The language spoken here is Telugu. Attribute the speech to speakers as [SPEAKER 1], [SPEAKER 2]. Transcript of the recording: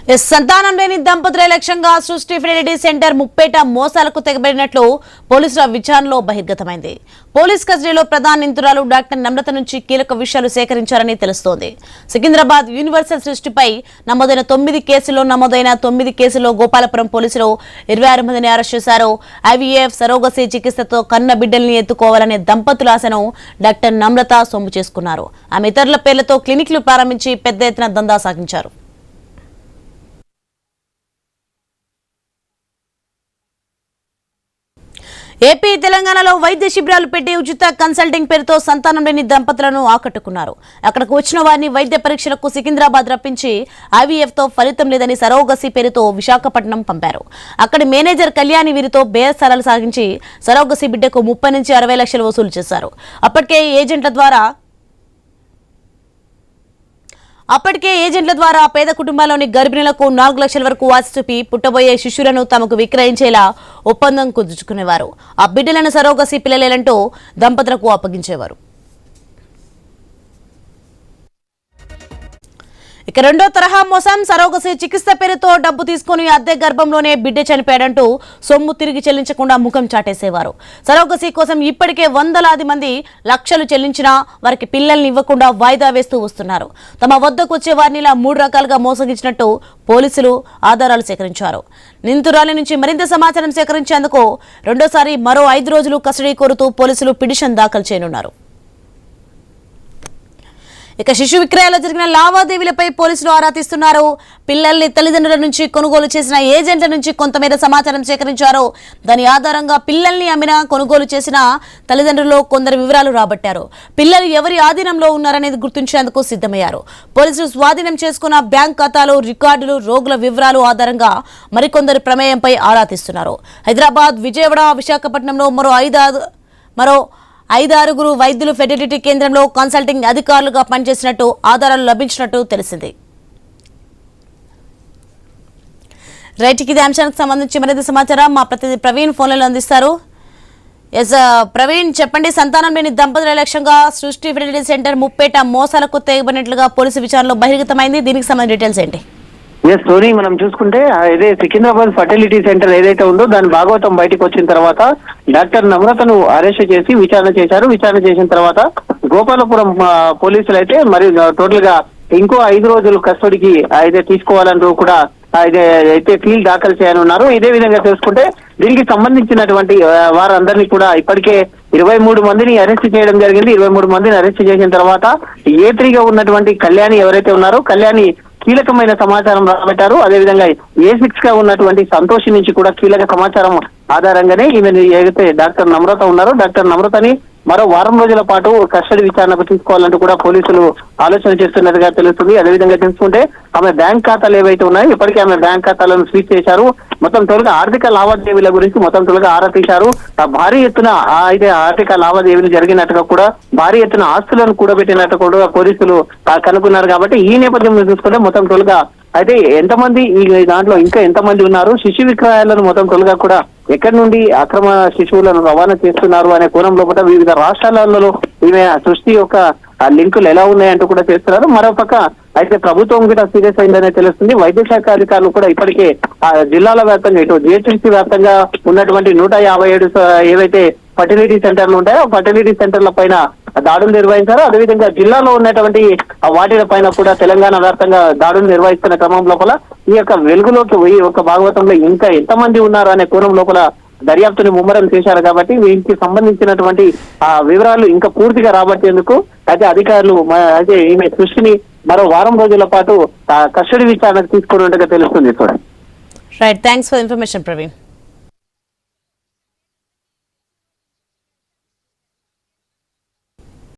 [SPEAKER 1] సంతానం లేని దంపతుల లక్ష్యంగా సృష్టి ఫెర్టిలిటీ సెంటర్ ముప్పేట మోసాలకు తెగబడినట్లు పోలీసుల విచారణలో బహిర్గతమైంది. పోలీస్ కస్టడీలో ప్రధాన నిందితురాలు డాక్టర్ నమ్రత నుంచి కీలక విషయాలు సేకరించారని తెలుస్తోంది. సికింద్రాబాద్ యూనివర్సల్ సృష్టిపై నమోదైన 9 కేసుల్లో గోపాలపురం పోలీసులు 26 మందిని అరెస్ట్ చేశారు. ఐవీఎఫ్ సరోగసీ చికిత్సతో కన్న బిడ్డల్ని ఎత్తుకోవాలనే దంపతుల ఆశను డాక్టర్ నమ్రత సొమ్ము చేసుకున్నారు. ఆమె ఇతరుల పేర్లతో క్లినిక్లు ప్రారంభించి పెద్ద ఎత్తున దందా సాగించారు. ఏపీ తెలంగాణలో వైద్య శిబిరాలు పెట్టి ఉచిత కన్సల్టింగ్ పేరుతో సంతానం లేని దంపతులను ఆకట్టుకున్నారు. అక్కడకు వచ్చిన వారిని వైద్య పరీక్షలకు సికింద్రాబాద్ రప్పించి ఐవీఎఫ్ తో ఫలితం లేదని సరోగసీ పేరుతో విశాఖపట్నం పంపారు. అక్కడి మేనేజర్ కళ్యాణి వీరితో బేరసారాలు సాగించి సరోగసీ బిడ్డకు 30 నుంచి 60 లక్షలు వసూలు చేశారు. అప్పటికే ఏజెంట్ల ద్వారా పేద కుటుంబాల్లోని గర్భిణులకు 4 లక్షల వరకు ఆశ చూపి పుట్టబోయే శిశువులను తమకు విక్రయించేలా ఒప్పందం కుదుర్చుకునేవారు. ఆ బిడ్డలను సరోగసీ పిల్లలేలంటూ దంపతులకు అప్పగించేవారు. ఇక రెండో తరహా మోసం సరోగసీ చికిత్స పేరుతో డబ్బు తీసుకుని అద్దె గర్భంలోనే బిడ్డ చనిపోయాడంటూ సొమ్ము తిరిగి చెల్లించకుండా ముఖం చాటేసేవారు. సరోగసీ కోసం ఇప్పటికే వందలాది మంది లక్షలు చెల్లించినా వారికి పిల్లల్ని ఇవ్వకుండా వాయిదా వేస్తూ వస్తున్నారు. తమ వద్దకు వచ్చే వారిని ఇలా 3 రకాలుగా మోసగించినట్టు పోలీసులు ఆధారాలు సేకరించారు. నిందితురాలి నుంచి మరింత సమాచారం సేకరించేందుకు రెండోసారి మరో 5 రోజులు కస్టడీ కోరుతూ పోలీసులు పిటిషన్ దాఖలు చేయనున్నారు. ఇక శిశు విక్రయాల్లో జరిగిన లావాదేవీలపై పోలీసులు ఆరా తీస్తున్నారు. పిల్లల్ని తల్లిదండ్రుల నుంచి కొనుగోలు చేసిన ఏజెంట్ల నుంచి కొంతమేర సమాచారం సేకరించారు. దాని ఆధారంగా పిల్లల్ని అమ్మిన కొనుగోలు చేసిన తల్లిదండ్రులు కొందరు వివరాలు రాబట్టారు. పిల్లలు ఎవరి ఆధీనంలో ఉన్నారనేది గుర్తించేందుకు సిద్ధమయ్యారు. పోలీసులు స్వాధీనం చేసుకున్న బ్యాంక్ ఖాతాలు, రికార్డులు, రోగుల వివరాలు ఆధారంగా మరికొందరు ప్రమేయంపై ఆరా తీస్తున్నారు. హైదరాబాద్, విజయవాడ, విశాఖపట్నంలో మరో 5-6 వైద్యులు ఫెర్టిలిటీ కేంద్రంలో కన్సల్టింగ్ అధికారులుగా పనిచేసినట్టు ఆధారాలు లభించినట్టు తెలిసింది. రైట్, ఇది అంశానికి సంబంధించి మరింత సమాచారం మా ప్రతినిధి ప్రవీణ్ ఫోన్లలో అందిస్తారు. ప్రవీణ్, చెప్పండి. సంతానం లేని దంపతుల లక్ష్యంగా సృష్టి ఫెర్టిలిటీ సెంటర్ ముప్పేట మోసాలకు తెగబడినట్లుగా పోలీసు విచారణలో బహిర్గతమైంది. దీనికి సంబంధించిన డీటెయిల్స్ ఏంటి?
[SPEAKER 2] సోనీ, మనం చూసుకుంటే ఇదే సికింద్రాబాద్ ఫర్టిలిటీ సెంటర్ ఏదైతే ఉందో దాని భాగవతం బయటకు వచ్చిన తర్వాత డాక్టర్ నమ్రతను అరెస్ట్ చేసి విచారణ చేశారు. విచారణ చేసిన తర్వాత గోపాలపురం పోలీసులు అయితే మరి టోటల్ గా ఇంకో 5 రోజులు కస్టడీకి అయితే తీసుకోవాలంటూ కూడా అయితే ఫీల్ దాఖలు చేయనున్నారు. ఇదే విధంగా చూసుకుంటే దీనికి సంబంధించినటువంటి వారందరినీ కూడా ఇప్పటికే 23 మందిని అరెస్ట్ చేయడం జరిగింది. 23 మందిని అరెస్ట్ చేసిన తర్వాత A3గా ఉన్నటువంటి కళ్యాణి ఎవరైతే ఉన్నారో కళ్యాణి కీలకమైన సమాచారం రాబట్టారు. అదేవిధంగా A6 గా ఉన్నటువంటి సంతోషి నుంచి కూడా కీలక సమాచారం ఆధారంగానే ఈమె ఏదైతే డాక్టర్ నమ్రత ఉన్నారో డాక్టర్ నమ్రతని మరో 1 వారం రోజుల పాటు కస్టడీ విచారణకు తీసుకోవాలంటూ కూడా పోలీసులు ఆలోచన చేస్తున్నట్టుగా తెలుస్తుంది. అదేవిధంగా తెలుసుకుంటే ఆమె బ్యాంక్ ఖాతాలు ఏవైతే ఉన్నాయో ఇప్పటికే ఆమె బ్యాంక్ ఖాతాలను స్వీచ్ చేశారు. మొత్తం తొలగా ఆర్థిక లావాదేవీల గురించి మొత్తం తొలగా ఆరా తీశారు. భారీ ఎత్తున అయితే ఆర్థిక లావాదేవీలు జరిగినట్టుగా కూడా భారీ ఎత్తున ఆస్తులను కూడబెట్టినట్టు కూడా పోలీసులు కనుగొన్నారు. కాబట్టి ఈ నేపథ్యంలో చూసుకుంటే మొత్తం తొలగా అయితే ఎంతమంది ఈ దాంట్లో ఇంకా ఎంతమంది ఉన్నారు, శిశు విక్రయాలను మొత్తం తొలగా కూడా ఎక్కడి నుండి అక్రమ శిశువులను రవాణా చేస్తున్నారు అనే కోణం లోపల వివిధ రాష్ట్రాలలో ఈమె సృష్టి యొక్క లింకులు ఎలా ఉన్నాయంటూ కూడా చేస్తున్నారు. మరోపక్క అయితే ప్రభుత్వం కూడా సీరియస్ అయిందనే తెలుస్తుంది. వైద్య శాఖ అధికారులు కూడా ఇప్పటికే జిల్లాల వ్యాప్తంగా ఇటు జిహెచ్ఎంసీ వ్యాప్తంగా ఉన్నటువంటి 157 ఏవైతే ఫర్టిలిటీ సెంటర్లు ఉంటాయో ఫర్టిలిటీ సెంటర్ల పైన దాడులు నిర్వహించారు. అదేవిధంగా జిల్లాలో ఉన్నటువంటి వాటిల పైన కూడా తెలంగాణ వ్యాప్తంగా దాడులు నిర్వహిస్తున్న క్రమం లోపల ఈ యొక్క వెలుగులోకి పోయి ఒక భాగవతంలో ఇంకా ఎంతమంది ఉన్నారు అనే కోణం లోపల దర్యాప్తుని ముమ్మరం చేశారు. కాబట్టి వీటికి సంబంధించినటువంటి వివరాలు ఇంకా పూర్తిగా రాబట్టేందుకు అయితే అధికారులు అయితే ఈమె సృష్టిని మరో 1 వారం రోజుల పాటు కస్టడీ విచారణకు తీసుకున్నట్టుగా తెలుస్తుంది.
[SPEAKER 1] Right, thanks for information Praveen.